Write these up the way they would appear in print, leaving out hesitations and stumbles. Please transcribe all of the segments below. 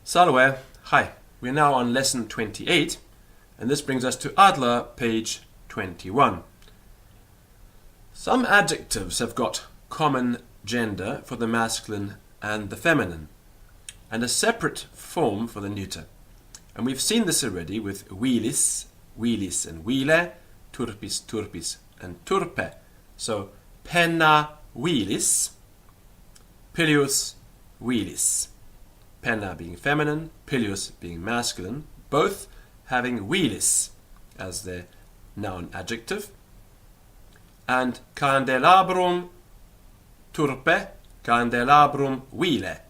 Salve, hi. We're now on lesson 28, and this brings us to Adler, page 21. Some adjectives have got common gender for the masculine and the feminine, and a separate form for the neuter. And we've seen this already with wheelis, wheelis and wheele, turpis, turpis and turpe. So, penna wheelis, pilius wheelis. Penna being feminine, pilius being masculine, both having wheelis as their noun adjective. And candelabrum turpe, candelabrum wheele.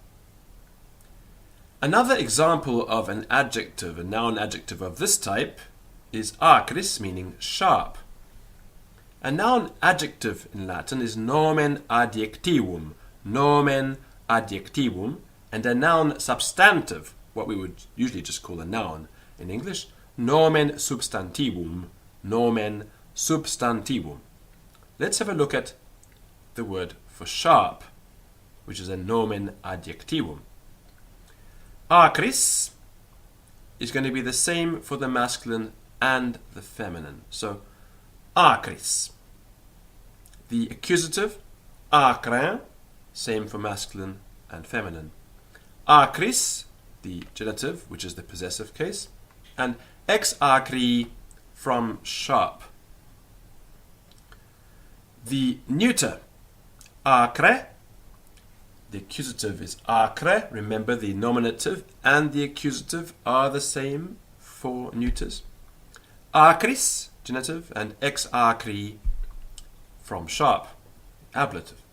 Another example of an adjective, a noun adjective of this type, is acris, meaning sharp. A noun adjective in Latin is nomen adjectivum, nomen adjectivum, and a noun substantive, what we would usually just call a noun in English, nomen substantivum, nomen substantivum. Let's have a look at the word for sharp, which is a nomen adjectivum. Acris is going to be the same for the masculine and the feminine. So, acris. The accusative, acrin, same for masculine and feminine. Acris, the genitive, which is the possessive case, and ex acri, from sharp. The neuter, acre, the accusative is acre. Remember, the nominative and the accusative are the same for neuters. Acris, genitive, and ex acri, from sharp, ablative.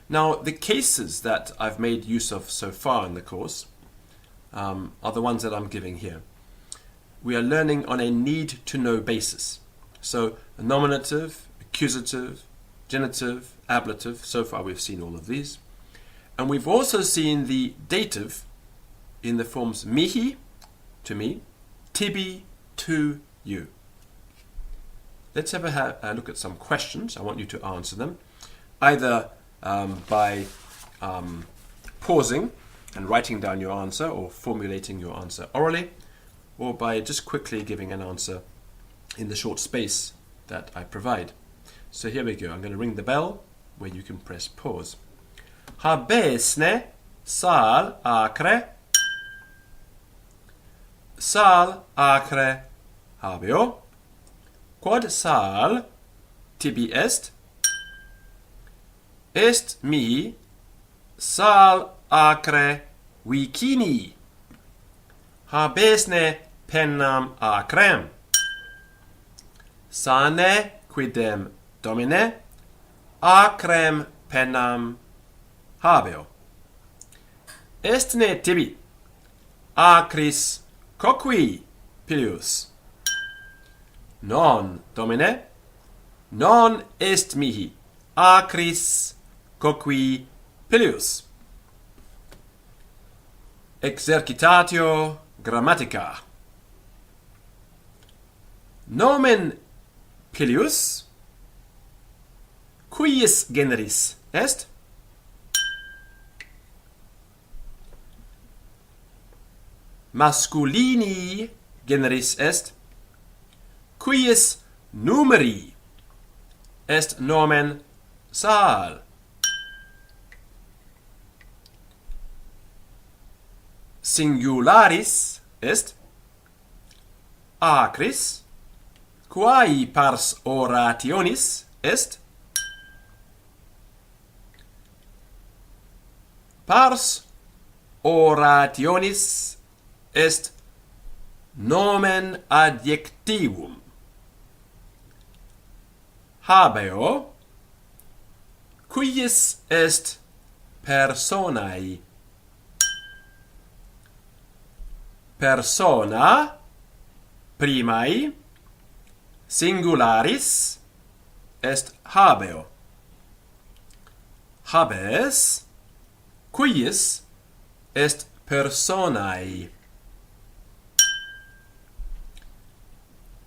Now, the cases that I've made use of so far in the course are the ones that I'm giving here. We are learning on a need-to-know basis. So, a nominative, accusative, genitive, ablative, so far we've seen all of these. And we've also seen the dative in the forms mihi, to me, tibi, to you. Let's have a look at some questions. I want you to answer them, either by pausing and writing down your answer or formulating your answer orally, or by just quickly giving an answer in the short space that I provide. So here we go. I'm going to ring the bell where you can press pause. Habesne sal acre. Sal acre habeo. Quod sal tibi est? Est mi sal acre vicini. Habesne pennam acrem. Sane quidem domine acrem pennam habeo. Estne tibi acris coqui pilius. Non, domine, non est mihi acris coqui pilius. Exercitatio grammatica. Nomen pilius cuius generis est? Masculini generis est? Cuius numeri est nomen sal? Singularis est? Acris? Quae pars orationis est? Pars orationis est nomen adjectivum. Habeo, cuius est personae? Persona primae singularis est habeo. Habes cuius est personae?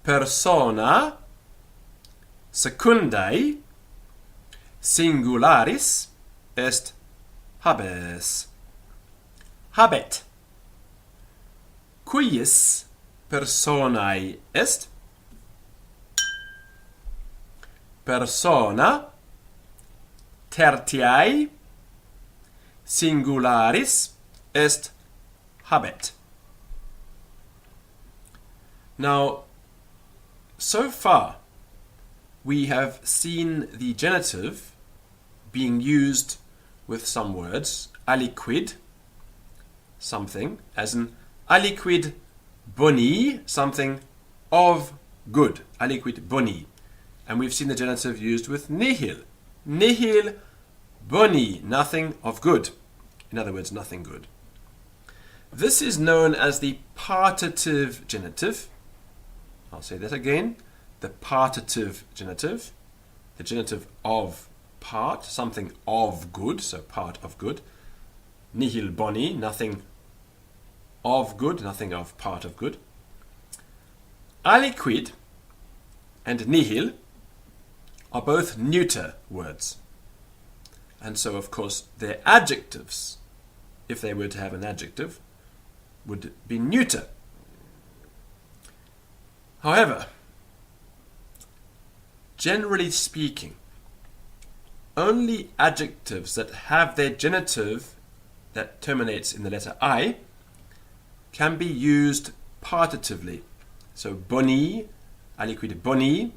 Persona secundae singularis est habes. Habet Quies personae est? Persona tertiae singularis est habet. Now, so far, we have seen the genitive being used with some words, aliquid, something, as in aliquid boni, something of good, aliquid boni. And we've seen the genitive used with nihil, nihil boni, nothing of good. In other words, nothing good. This is known as the partitive genitive. I'll say that again. The partitive genitive, the genitive of part, something of good, so part of good. Nihil boni, nothing of good, nothing of part of good. Aliquid and nihil are both neuter words. And so, of course, their adjectives, if they were to have an adjective, would be neuter. However, generally speaking, only adjectives that have their genitive that terminates in the letter I can be used partitively. So boni, aliquid boni,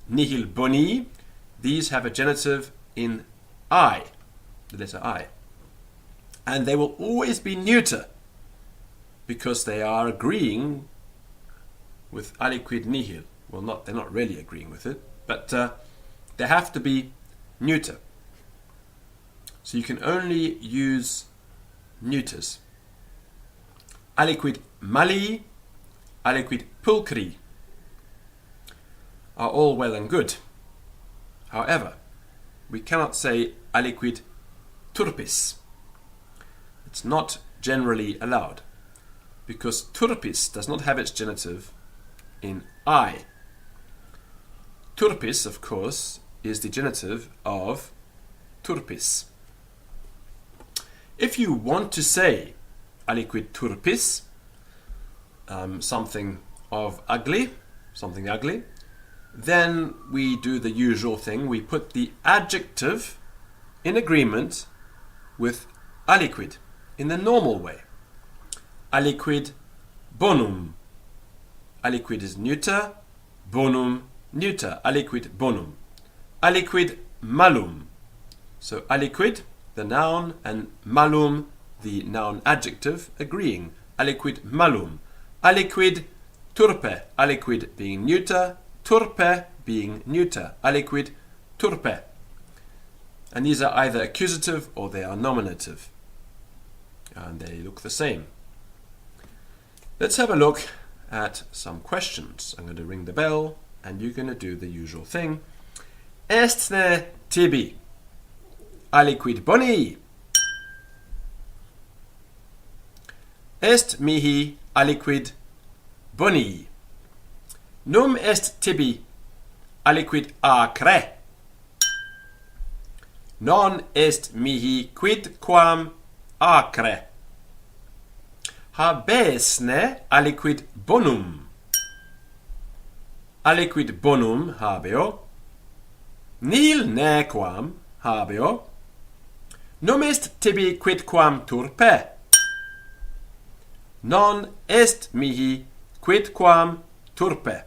nihil boni, these have a genitive in I, the letter I. And they will always be neuter because they are agreeing with aliquid nihil. Well, they're not really agreeing with it, but they have to be neuter. So you can only use neuters. Aliquid mali, aliquid pulchri are all well and good. However, we cannot say aliquid turpis. It's not generally allowed because turpis does not have its genitive in I. Turpis, of course, is the genitive of turpis. If you want to say aliquid turpis, something ugly, then we do the usual thing. We put the adjective in agreement with aliquid in the normal way. Aliquid bonum. Aliquid is neuter, bonum neuter. Aliquid bonum. Aliquid malum. So aliquid, the noun, and malum, the noun adjective, agreeing. Aliquid malum. Aliquid turpe. Aliquid being neuter, turpe being neuter. Aliquid turpe. And these are either accusative or they are nominative. And they look the same. Let's have a look at some questions. I'm going to ring the bell and you're going to do the usual thing. Estne tibi aliquid boni? Est mihi aliquid boni? Num est tibi aliquid acre? Non est mihi quidquam acre? Habesne aliquid bonum? Aliquid bonum habeo? Nihil nequam habeo? Num est tibi quidquam turpe? Non est mihi quidquam turpe?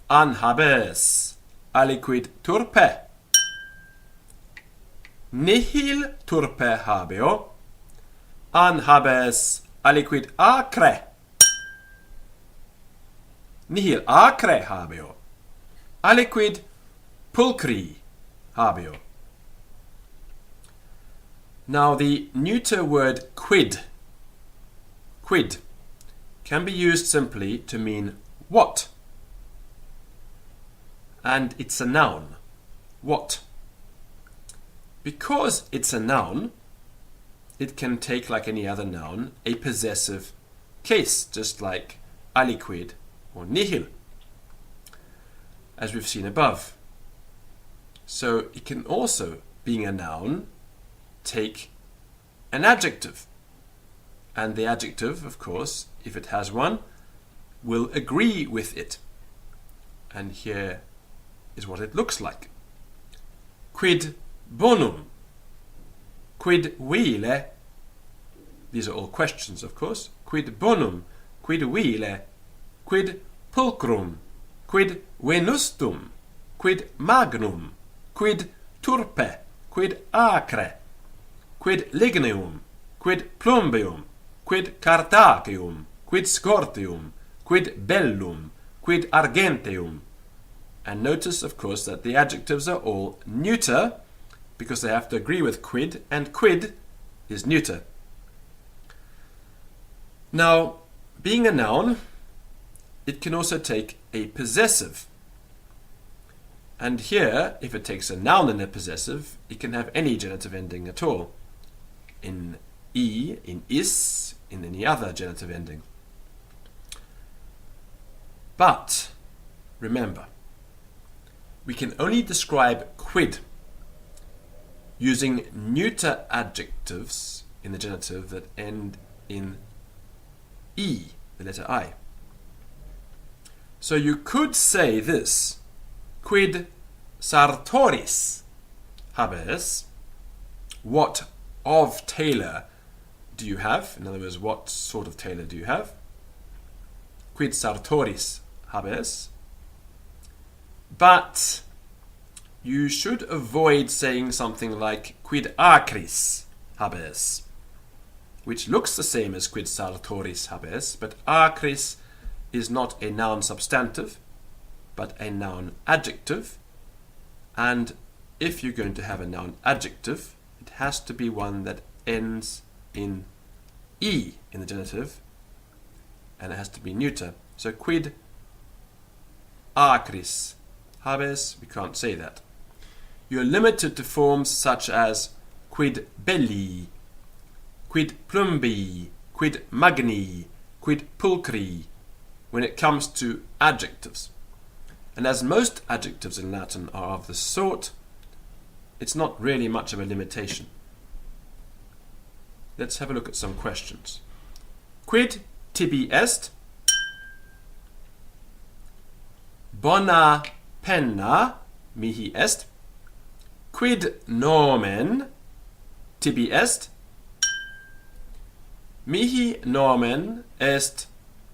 An habes aliquid turpe? Nihil turpe habeo? An habes aliquid acre? Nihil acre habeo? Aliquid pulchri habeo? Now the neuter word quid can be used simply to mean what. And it's a noun. What? Because it's a noun, it can take, like any other noun, a possessive case, just like aliquid or nihil, as we've seen above. So it can also, being a noun, take an adjective. And the adjective, of course, if it has one, will agree with it. And here is what it looks like. Quid bonum? Quid vile? These are all questions, of course. Quid bonum? Quid vile? Quid pulchrum? Quid venustum? Quid magnum? Quid turpe? Quid acre? Quid ligneum? Quid plumbium? Quid cartaceum? Quid scortium? Quid bellum? Quid argenteum? And notice, of course, that the adjectives are all neuter because they have to agree with quid, and quid is neuter. Now, being a noun, it can also take a possessive. And here, if it takes a noun and a possessive, it can have any genitive ending at all. In I, in is, in any other genitive ending. But, remember, we can only describe quid using neuter adjectives in the genitive that end in I, the letter I. So you could say this: quid sartoris habes? What of tailor do you have? In other words, what sort of tailor do you have? Quid sartoris habes? But you should avoid saying something like quid acris habes, which looks the same as quid sartoris habes, but acris is not a noun substantive, but a noun adjective. And if you're going to have a noun adjective, it has to be one that ends in I in the genitive, and it has to be neuter. So quid acris habes, we can't say that. You're limited to forms such as quid belli, quid plumbi, quid magni, quid pulchri, when it comes to adjectives. And as most adjectives in Latin are of this sort, it's not really much of a limitation. Let's have a look at some questions. Quid tibi est? Bona penna mihi est? Quid nomen tibi est? Mihi nomen est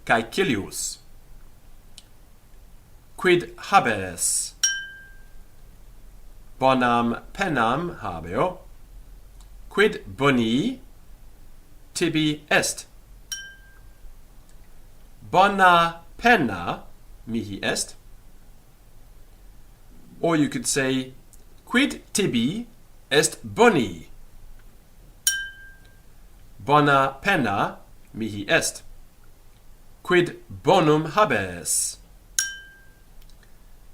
caecilius. Quid haberes? Bonam pennam habeo. Quid boni tibi est? Bona penna mihi est. Or you could say, quid tibi est boni? Bona penna mihi est. Quid bonum habes?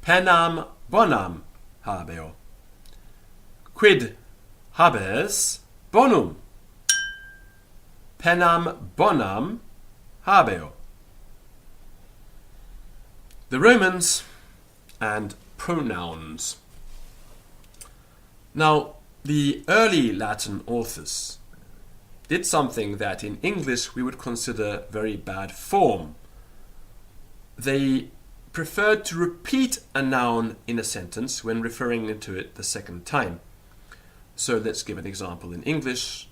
Pennam bonam habeo. Quid habes bonum? Pennam bonam habeo. The Romans and pronouns. Now, the early Latin authors did something that in English we would consider very bad form. They preferred to repeat a noun in a sentence when referring to it the second time. So let's give an example in English.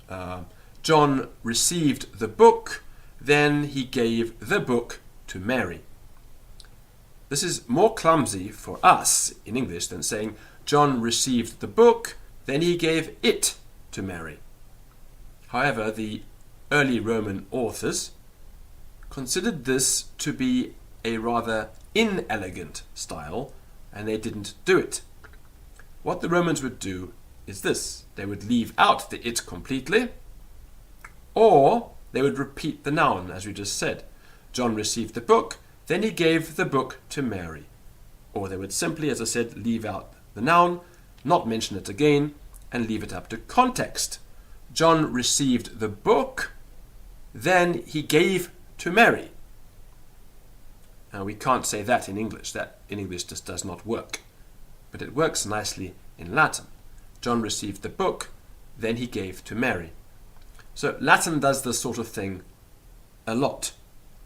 John received the book, then he gave the book to Mary. This is more clumsy for us in English than saying John received the book, then he gave it to Mary. However, the early Roman authors considered this to be a rather inelegant style, and they didn't do it. What the Romans would do is this: they would leave out the it completely, or they would repeat the noun, as we just said. John received the book, then he gave the book to Mary. Or they would simply, as I said, leave out the noun, not mention it again, and leave it up to context. John received the book, then he gave to Mary. Now, we can't say that in English. That in English just does not work. But it works nicely in Latin. John received the book, then he gave to Mary. So Latin does this sort of thing a lot.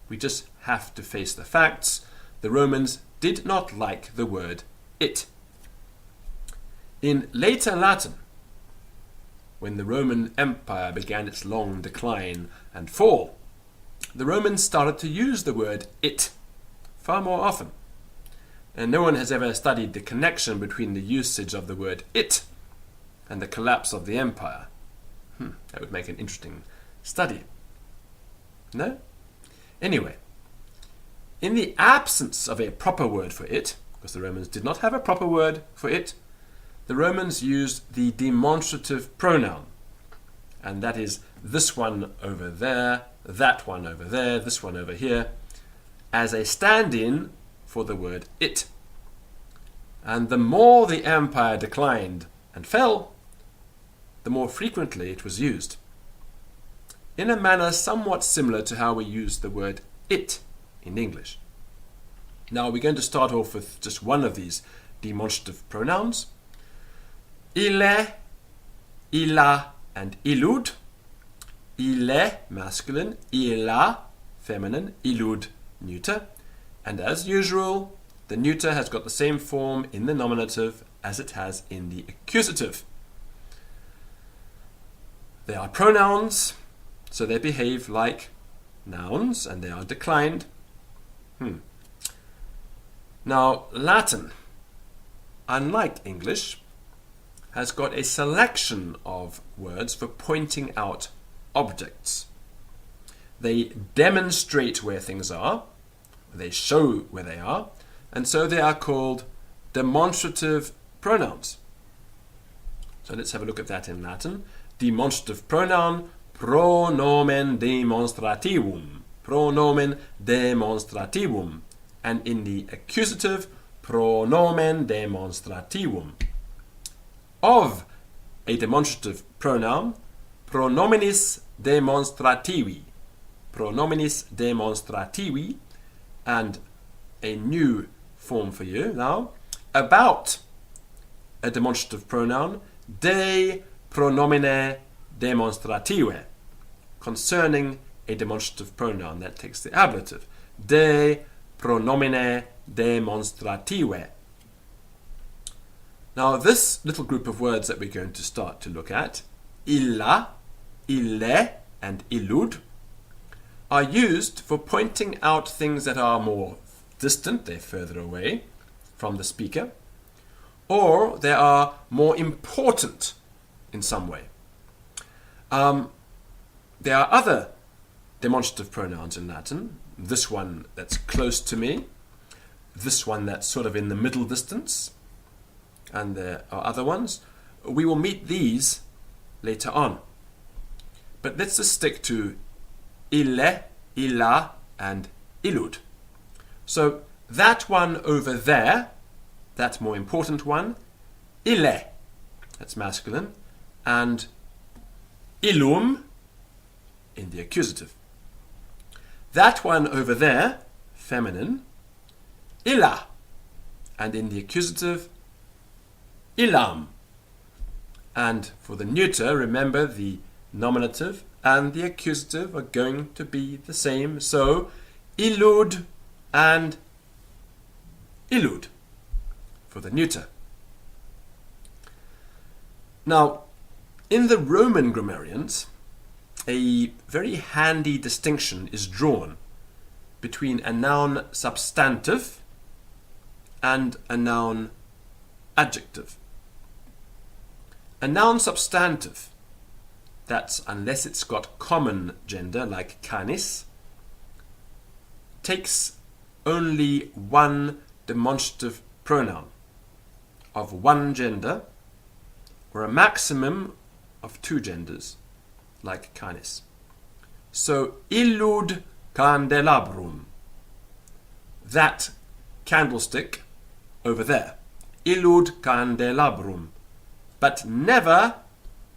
We just have to face the facts. The Romans did not like the word it. In later Latin, when the Roman Empire began its long decline and fall, the Romans started to use the word it far more often. And no one has ever studied the connection between the usage of the word it and the collapse of the empire. That would make an interesting study. No? Anyway, in the absence of a proper word for it, because the Romans did not have a proper word for it, the Romans used the demonstrative pronoun. And that is this one over there, that one over there, this one over here, as a stand-in for the word it. And the more the empire declined and fell, the more frequently it was used, in a manner somewhat similar to how we use the word it in English. Now we're going to start off with just one of these demonstrative pronouns. Ille, illa, and illud. Ille, masculine, illa, feminine, illud, neuter. And as usual, the neuter has got the same form in the nominative as it has in the accusative. They are pronouns, so they behave like nouns, and they are declined. Now, Latin, unlike English, has got a selection of words for pointing out objects. They demonstrate where things are, they show where they are, and so they are called demonstrative pronouns. So let's have a look at that in Latin. Demonstrative pronoun, pronomen demonstrativum. Pronomen demonstrativum. And in the accusative, pronomen demonstrativum. Of a demonstrative pronoun, pronominis demonstrativi. Pronominis demonstrativi. And a new form for you now. About a demonstrative pronoun, de pronomine demonstrative. Concerning a demonstrative pronoun, that takes the ablative. De pronomine demonstrative. Now this little group of words that we're going to start to look at, illa, ille, and illud, are used for pointing out things that are more distant, they're further away from the speaker, or they are more important in some way. There are other demonstrative pronouns in Latin. This one that's close to me, this one that's sort of in the middle distance, and there are other ones. We will meet these later on. But let's just stick to ille, illa, and illud. So that one over there, that more important one, ille, that's masculine, and illum in the accusative. That one over there, feminine, illa, and in the accusative, illam. And for the neuter, remember the nominative and the accusative are going to be the same. So illud and illud for the neuter. Now, in the Roman grammarians, a very handy distinction is drawn between a noun substantive and a noun adjective. A noun substantive, that's unless it's got common gender like canis, takes only one demonstrative pronoun of one gender, or a maximum of two genders like canis. So illud candelabrum, that candlestick over there, illud candelabrum, but never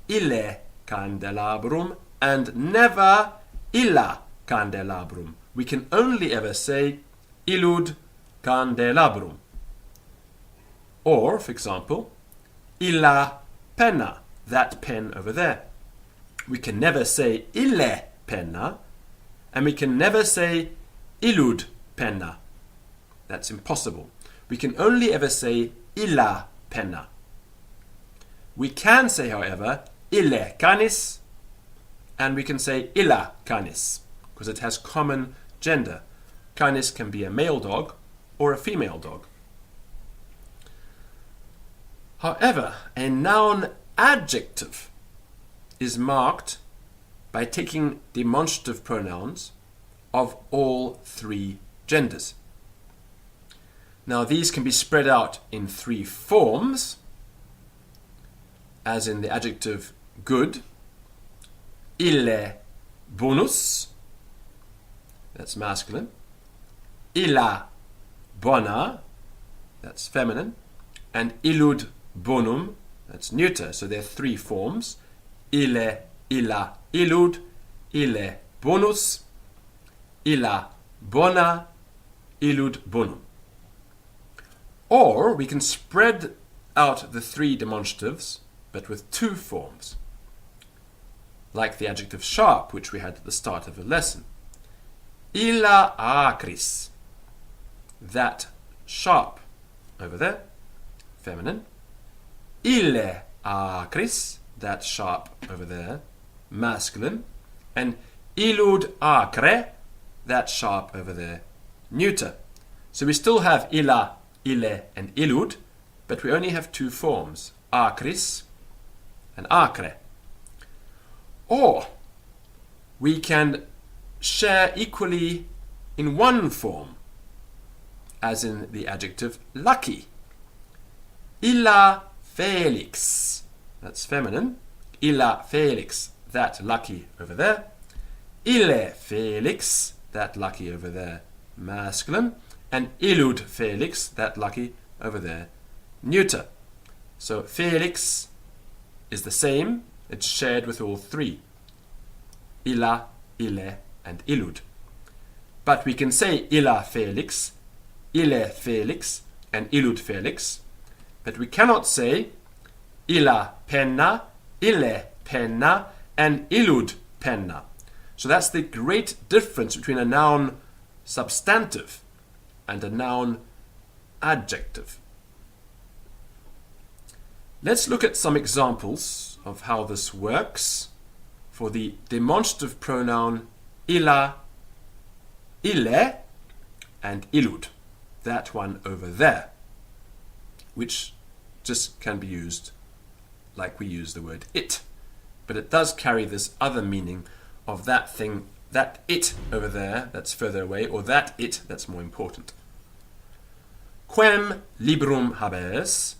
ille candelabrum and never illa candelabrum. We can only ever say illud candelabrum. Or, for example, illa penna, that pen over there. We can never say ille penna, and we can never say illud penna. That's impossible. We can only ever say illa penna. We can say, however, ille canis, and we can say illa canis, because it has common gender. Canis can be a male dog or a female dog. However, a noun adjective is marked by taking demonstrative pronouns of all three genders. Now, these can be spread out in three forms, as in the adjective good, ille bonus, that's masculine, illa bona, that's feminine, and illud bonum, that's neuter. So there are three forms: ille, illa, illud, ille bonus, illa bona, illud bonum. Or we can spread out the three demonstratives, but with two forms, like the adjective sharp, which we had at the start of the lesson. Illa acris, that sharp, over there, feminine. Ille acris, that sharp, over there, masculine. And illud acre, that sharp, over there, neuter. So we still have illa, ille, and illud, but we only have two forms, acris and acre. Or we can share equally in one form, as in the adjective lucky. Illa felix, that's feminine. Illa felix, that lucky, over there. Ille felix, that lucky, over there, masculine. And illud felix, that lucky, over there, neuter. So felix is the same, it's shared with all three, illa, ille, and illud. But we can say illa felix, ille felix, and illud felix, but we cannot say illa penna, ille penna, and illud penna. So that's the great difference between a noun substantive and a noun adjective. Let's look at some examples of how this works for the demonstrative pronoun illa, ille, and illud, that one over there, which just can be used like we use the word it, but it does carry this other meaning of that thing, that it over there that's further away, or that it that's more important. Quem librum habes?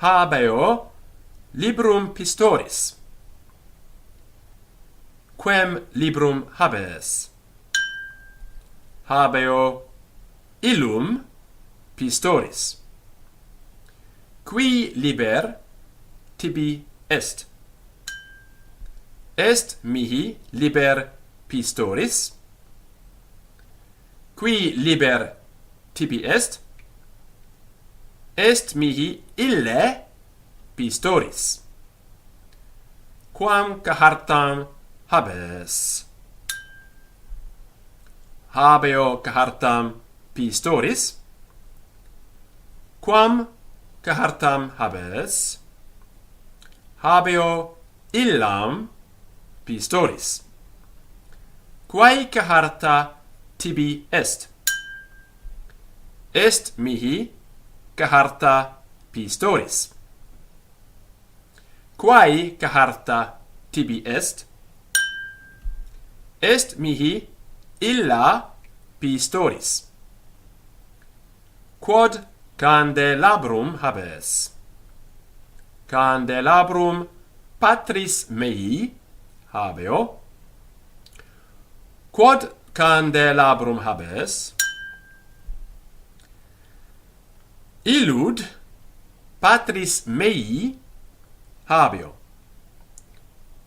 Habeo librum pistoris. Quem librum habes? Habeo illum pistoris. Qui liber tibi est? Est mihi liber pistoris? Qui liber tibi est? Est mihi ille pistoris. Quam cahartam habes? Habeo cahartam pistoris? Quam cahartam habes? Habeo illam pistoris. Quae caharta tibi est? Est mihi caharta pistoris. Quae caharta tibi est? Est mihi illa pistoris. Quod candelabrum habes? Candelabrum patris mei habeo. Quod candelabrum habes? Illud patris mei habeo.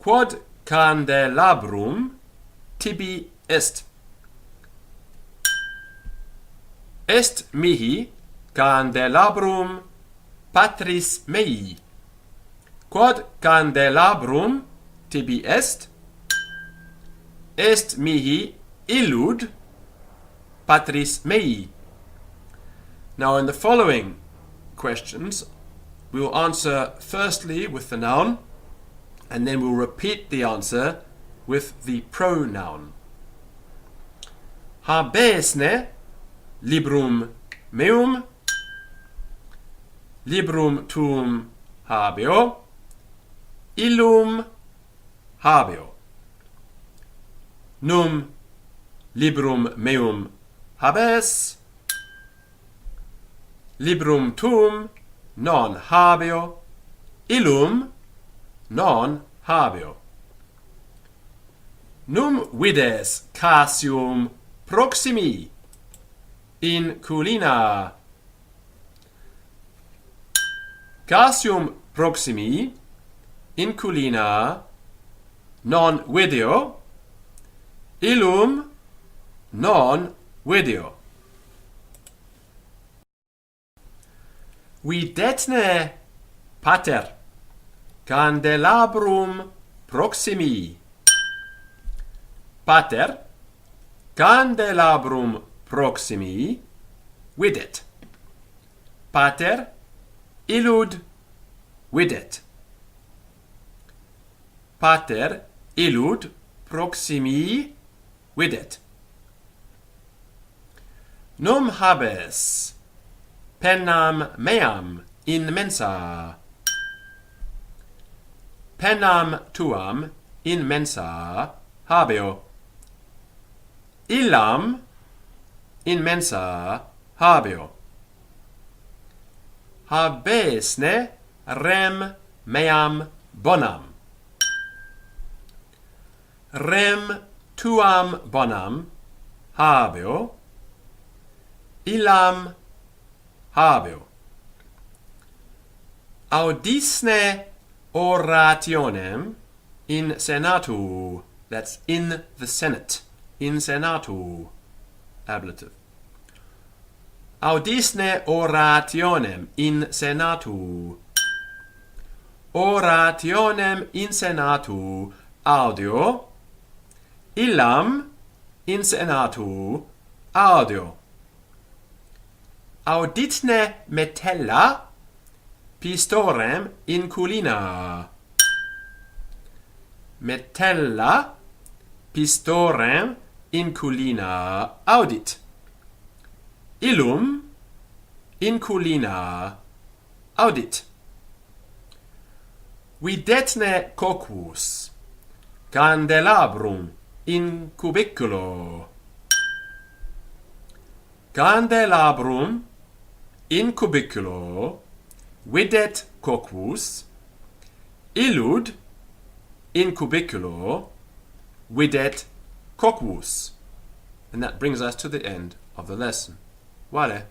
Quod candelabrum tibi est? Est mihi candelabrum patris mei. Quod candelabrum tibi est mihi illud patris mei. Now in the following questions, we will answer firstly with the noun, and then we'll repeat the answer with the pronoun. Habesne librum meum, librum tuum habeo, illum habeo. Num librum meum habes, librum tuum non habeo, illum non habeo. Num vides casium proximi in culina. Casium proximi in culina non video, illum non video. Videtne pater candelabrum proximi. Pater candelabrum proximi videt. Pater illud videt. Pater illud proximi videt. Num habes pennam meam in mensa. Pennam tuam in mensa habeo. Illam in mensa habeo. Habesne rem meam bonam. Rem tuam bonam habeo. Illam habeo. Audisne orationem in senatu. That's in the Senate. In senatu. Ablative. Audisne orationem in senatu. Orationem in senatu audio. Illam in senatu audio. Auditne metella pistorem in culina. Metella pistorem in culina audit. Illum in culina audit. Videtne coquus candelabrum in cubiculo. Candelabrum in cubiculo videt coquus. Illud in cubiculo videt coquus. And that brings us to the end of the lesson. Vale.